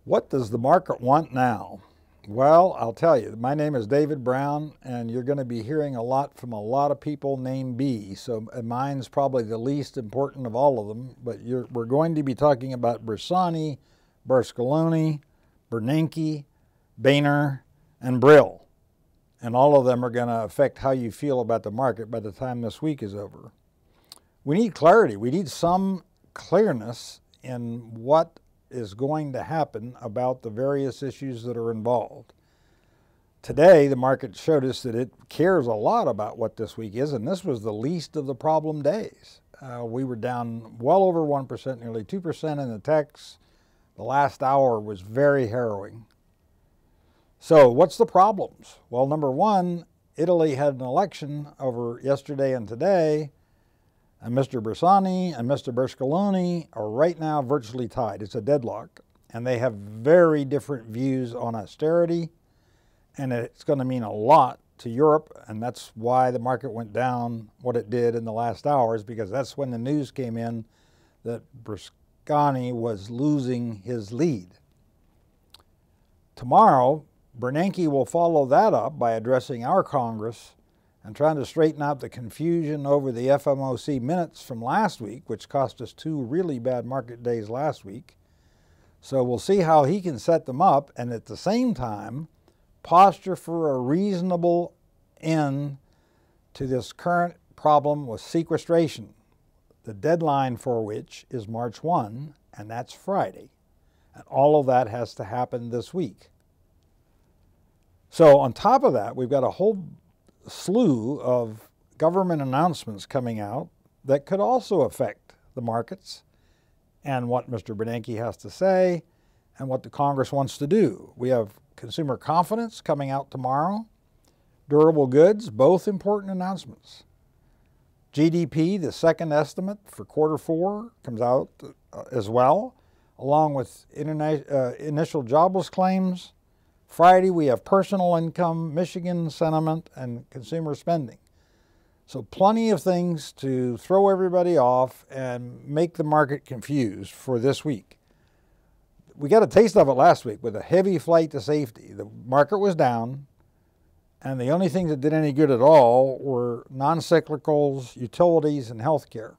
What does the market want now? Well, I'll tell you, my name is David Brown, and you're going to be hearing a lot from a lot of people named B. So mine's probably the least important of all of them, but we're going to be talking about Bersani, Berscaloni, Bernanke, Boehner, and Brill. And all of them are going to affect how you feel about the market by the time this week is over. We need clarity. We need some clearness in what is going to happen about the various issues that are involved. Today, the market showed us that it cares a lot about what this week is, and this was the least of the problem days. We were down well over 1%, nearly 2% in the techs. The last hour was very harrowing. So what's the problems? Well, number one, Italy had an election over yesterday and today, and Mr. Bersani and Mr. Berscaloni are right now virtually tied. It's a deadlock, and they have very different views on austerity, and it's going to mean a lot to Europe, and that's why the market went down what it did in the last hours, because that's when the news came in that Bersani was losing his lead. Tomorrow, Bernanke will follow that up by addressing our Congress and trying to straighten out the confusion over the FOMC minutes from last week, which cost us 2 really bad market days last week. So we'll see how he can set them up and at the same time posture for a reasonable end to this current problem with sequestration, the deadline for which is March 1, and that's Friday. And all of that has to happen this week. So on top of that, we've got a whole slew of government announcements coming out that could also affect the markets and what Mr. Bernanke has to say and what the Congress wants to do. We have consumer confidence coming out tomorrow, durable goods, both important announcements. GDP, the second estimate for Q4, comes out as well, along with initial jobless claims. Friday, we have personal income, Michigan sentiment, and consumer spending. So plenty of things to throw everybody off and make the market confused for this week. We got a taste of it last week with a heavy flight to safety. The market was down, and the only things that did any good at all were non-cyclicals, utilities, and healthcare.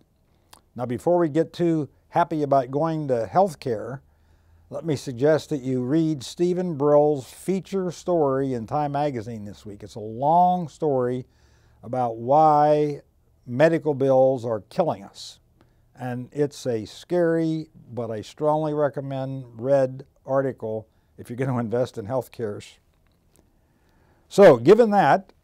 Now, before we get too happy about going to healthcare, let me suggest that you read Stephen Brill's feature story in Time Magazine this week. It's a long story about why medical bills are killing us. And it's a scary, but I strongly recommend read article if you're going to invest in healthcare. So given that,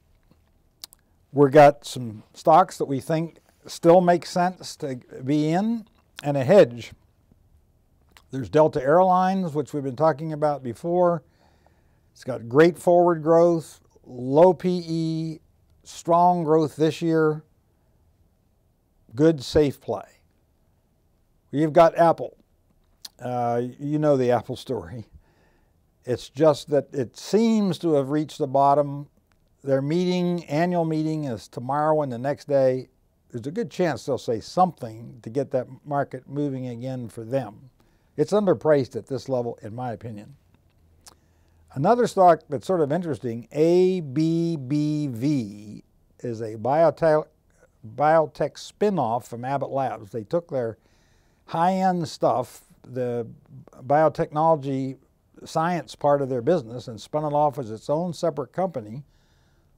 we've got some stocks that we think still make sense to be in and a hedge. There's Delta Airlines, which we've been talking about before. It's got great forward growth, low PE, strong growth this year, good safe play. We've got Apple. You know the Apple story. It's just that it seems to have reached the bottom. Their annual meeting is tomorrow and the next day. There's a good chance they'll say something to get that market moving again for them. It's underpriced at this level, in my opinion. Another stock that's sort of interesting, ABBV, is a biotech spinoff from Abbott Labs. They took their high-end stuff, the biotechnology science part of their business, and spun it off as its own separate company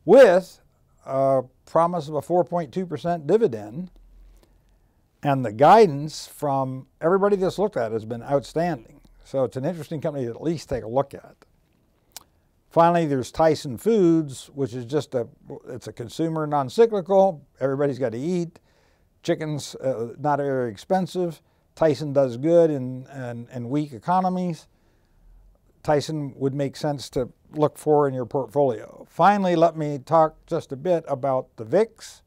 with a promise of a 4.2% dividend. And the guidance from everybody that's looked at it has been outstanding. So it's an interesting company to at least take a look at. Finally, there's Tyson Foods, which is just it's a consumer non-cyclical. Everybody's got to eat. Chicken's not very expensive. Tyson does good in weak economies. Tyson would make sense to look for in your portfolio. Finally, let me talk just a bit about the VIX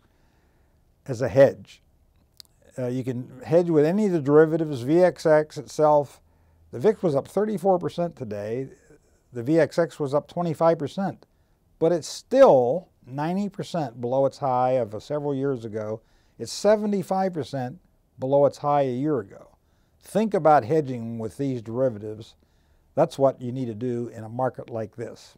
as a hedge. You can hedge with any of the derivatives, VXX itself. The VIX was up 34% today. The VXX was up 25%. But it's still 90% below its high of several years ago. It's 75% below its high a year ago. Think about hedging with these derivatives. That's what you need to do in a market like this.